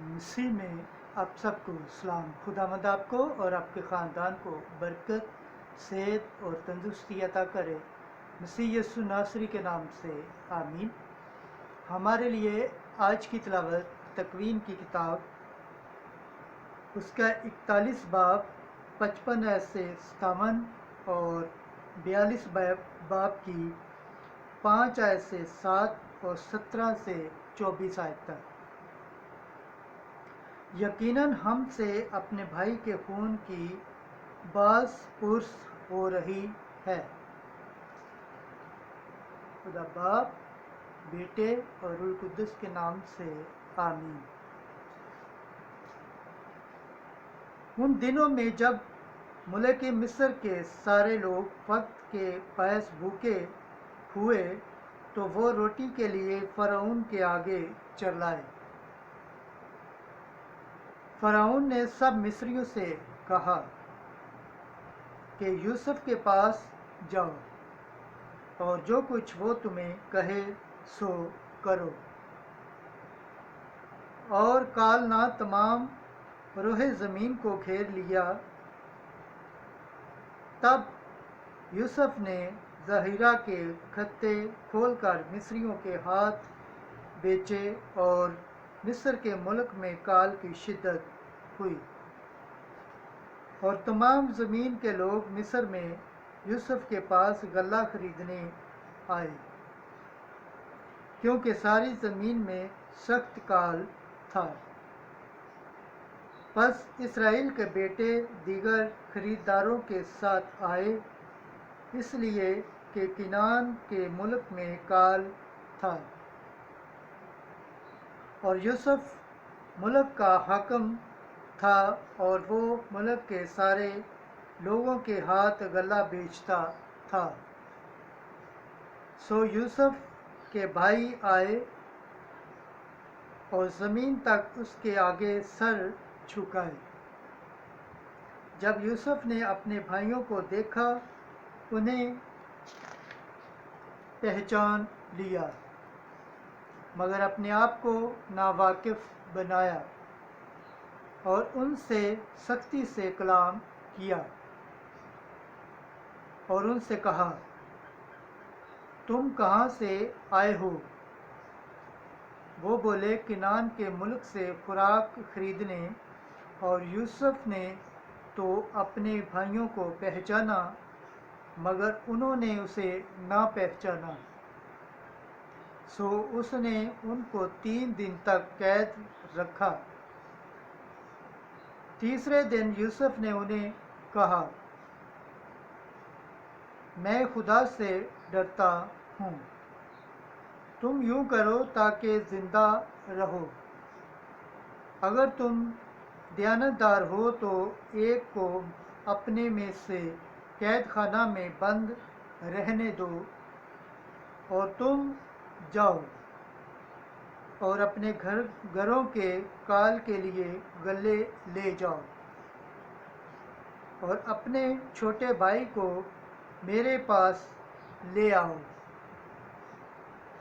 مسیح میں آپ سب کو سلام۔ خداوند آپ کو اور آپ کے خاندان کو برکت، صحت اور تندرستی عطا کرے، مسیح یسوع ناصری کے نام سے آمین۔ ہمارے لیے آج کی تلاوت تکوین کی کتاب اس کا 41 باب 55 آیت سے 57 اور 42 باب کی 5 آیت سے 7 اور 17 سے 24 آیت تک۔ یقیناً ہم سے اپنے بھائی کے خون کی باز پرس ہو رہی ہے۔ خدا باپ، بیٹے اور روح القدس کے نام سے آمین۔ ان دنوں میں جب ملک مصر کے سارے لوگ وقت کے باعث بھوکے ہوئے تو وہ روٹی کے لیے فرعون کے آگے چلائے۔ فرعون نے سب مصریوں سے کہا کہ یوسف کے پاس جاؤ اور جو کچھ وہ تمہیں کہے سو کرو۔ اور کالنا تمام روح زمین کو گھیر لیا۔ تب یوسف نے ظہیرہ کے کھتے کھول کر مصریوں کے ہاتھ بیچے اور مصر کے ملک میں کال کی شدت ہوئی، اور تمام زمین کے لوگ مصر میں یوسف کے پاس غلہ خریدنے آئے، کیونکہ ساری زمین میں سخت کال تھا۔ پس اسرائیل کے بیٹے دیگر خریداروں کے ساتھ آئے، اس لیے کہ کنعان کے ملک میں کال تھا، اور یوسف ملک کا حاکم تھا اور وہ ملک کے سارے لوگوں کے ہاتھ غلہ بیچتا تھا۔ سو یوسف کے بھائی آئے اور زمین تک اس کے آگے سر جھکائے۔ جب یوسف نے اپنے بھائیوں کو دیکھا، انہیں پہچان لیا، مگر اپنے آپ کو ناواقف بنایا اور ان سے سختی سے کلام کیا اور ان سے کہا، تم کہاں سے آئے ہو؟ وہ بولے، کنعان کے ملک سے خوراک خریدنے۔ اور یوسف نے تو اپنے بھائیوں کو پہچانا، مگر انہوں نے اسے نہ پہچانا۔ سو اس نے ان کو 3 دن تک قید رکھا۔ تیسرے دن یوسف نے انہیں کہا، میں خدا سے ڈرتا ہوں، تم یوں کرو تاکہ زندہ رہو۔ اگر تم دیانت دار ہو تو ایک کو اپنے میں سے قید خانہ میں بند رہنے دو، اور تم جاؤ اور اپنے گھروں کے کال کے لیے غلے لے جاؤ، اور اپنے چھوٹے بھائی کو میرے پاس لے آؤ،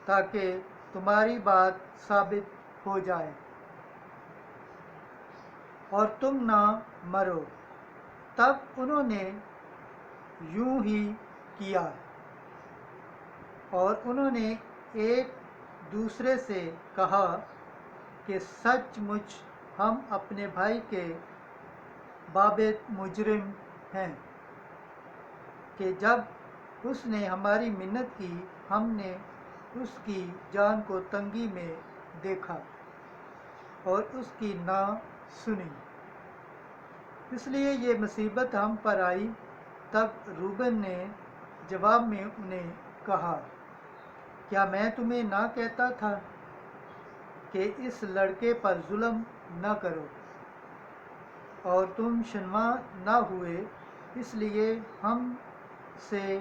تاکہ تمہاری بات ثابت ہو جائے اور تم نہ مرو۔ تب انہوں نے یوں ہی کیا، اور انہوں نے ایک دوسرے سے کہا کہ سچ مچ ہم اپنے بھائی کے بابت مجرم ہیں، کہ جب اس نے ہماری منت کی، ہم نے اس کی جان کو تنگی میں دیکھا اور اس کی نہ سنی، اس لیے یہ مصیبت ہم پر آئی۔ تب روبن نے جواب میں انہیں کہا، کیا میں تمہیں نہ کہتا تھا کہ اس لڑکے پر ظلم نہ کرو؟ اور تم شنوا نہ ہوئے، اس لیے ہم سے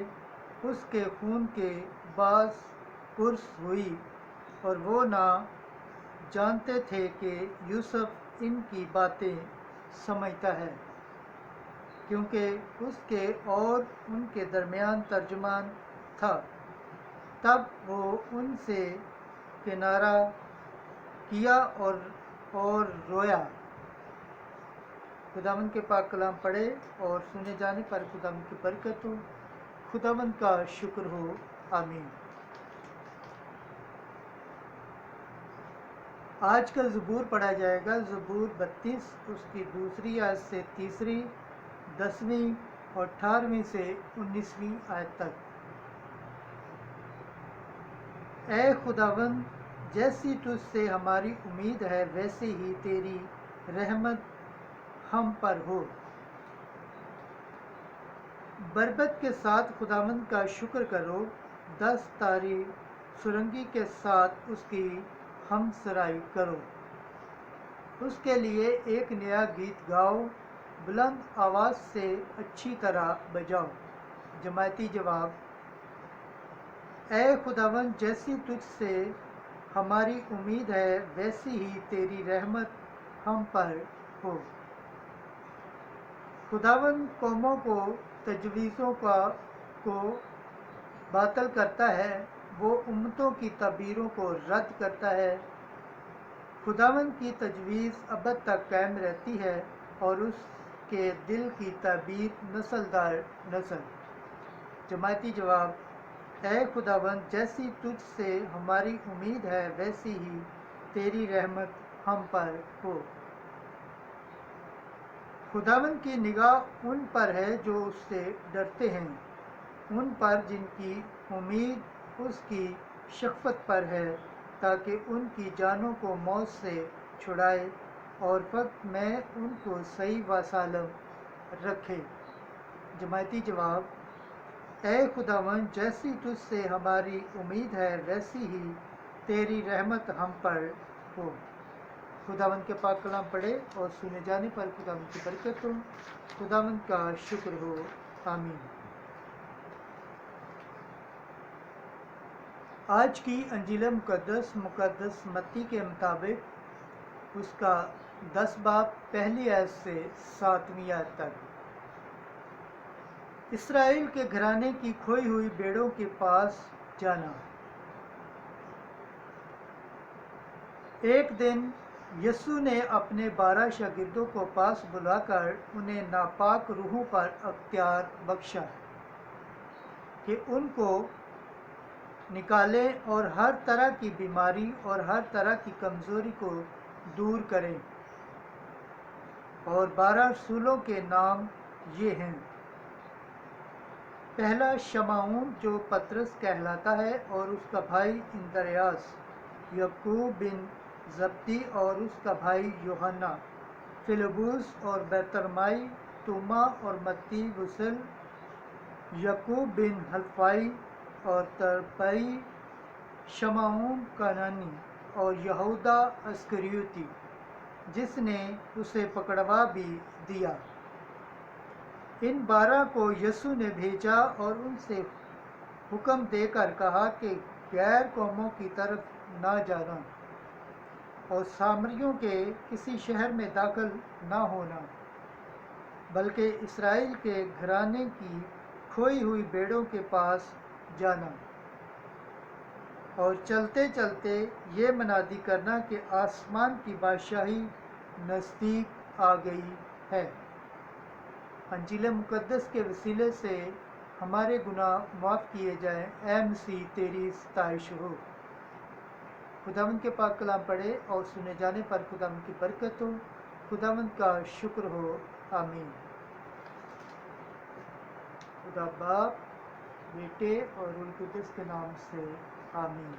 اس کے خون کے باز پرس ہوئی، اور وہ نہ جانتے تھے کہ یوسف ان کی باتیں سمجھتا ہے، کیونکہ اس کے اور ان کے درمیان ترجمان تھا۔ تب وہ ان سے کنارہ کیا اور اور رویا۔ خداوند کے پاک کلام پڑھے اور سنے جانے پر خداوند کی برکت ہو، خداوند کا شکر ہو، آمین۔ آج کا زبور پڑھا جائے گا، زبور 32، اس کی دوسری آیت سے تیسری، 10ویں اور 18ویں سے 19ویں آیت تک۔ اے خداوند، جیسی تجھ سے ہماری امید ہے ویسے ہی تیری رحمت ہم پر ہو۔ بربت کے ساتھ خداوند کا شکر کرو، 10 تاری سرنگی کے ساتھ اس کی ہم سرائی کرو۔ اس کے لیے ایک نیا گیت گاؤ، بلند آواز سے اچھی طرح بجاؤ۔ جماعتی جواب: اے خداوند، جیسی تجھ سے ہماری امید ہے ویسی ہی تیری رحمت ہم پر ہو۔ خداوند قوموں کو تجویزوں کو باطل کرتا ہے، وہ امتوں کی تعبیروں کو رد کرتا ہے۔ خداوند کی تجویز ابد تک قائم رہتی ہے اور اس کے دل کی تعبیر نسل در نسل۔ جماعتی جواب: اے خداوند، جیسی تجھ سے ہماری امید ہے ویسی ہی تیری رحمت ہم پر ہو۔ خداوند کی نگاہ ان پر ہے جو اس سے ڈرتے ہیں، ان پر جن کی امید اس کی شفقت پر ہے، تاکہ ان کی جانوں کو موت سے چھڑائے اور وقت میں ان کو صحیح و سالم رکھے۔ جماعتی جواب: اے خداوند، جیسی تجھ سے ہماری امید ہے ویسی ہی تیری رحمت ہم پر ہو۔ خداوند کے پاک کلام پڑھے اور سنے جانے پر خداوند کی برکت ہو، خداوند کا شکر ہو، آمین۔ آج کی انجیل مقدس متی کے مطابق اس کا 10 باب، پہلی آیت سے 7ویں آیت تک۔ اسرائیل کے گھرانے کی کھوئی ہوئی بھیڑوں کے پاس جانا۔ ایک دن یسوع نے اپنے 12 شاگردوں کو پاس بلا کر انہیں ناپاک روحوں پر اختیار بخشا کہ ان کو نکالیں اور ہر طرح کی بیماری اور ہر طرح کی کمزوری کو دور کریں۔ اور 12 رسولوں کے نام یہ ہیں: پہلا شمعون جو پطرس کہلاتا ہے اور اس کا بھائی اندریاس، یعقوب بن زبدی اور اس کا بھائی یوحنا، فلبس اور برتلمائی، توما اور متی وصل، یعقوب بن حلفائی اور تلپئی، شمعون کنعانی اور یہودا اسکریوتی جس نے اسے پکڑوا بھی دیا۔ ان 12 کو یسوع نے بھیجا اور ان سے حکم دے کر کہا کہ غیر قوموں کی طرف نہ جانا اور سامریوں کے کسی شہر میں داخل نہ ہونا، بلکہ اسرائیل کے گھرانے کی کھوئی ہوئی بھیڑوں کے پاس جانا، اور چلتے چلتے یہ منادی کرنا کہ آسمان کی بادشاہی نزدیک آ گئی ہے۔ انجیل مقدس کے وسیلے سے ہمارے گناہ معاف کیے جائیں۔ اے مسیح، تیری ستائش ہو۔ خداوند کے پاک کلام پڑھے اور سنے جانے پر خداوند کی برکت ہو، خداوند کا شکر ہو، آمین۔ خدا باپ، بیٹے اور روح القدس کے نام سے آمین۔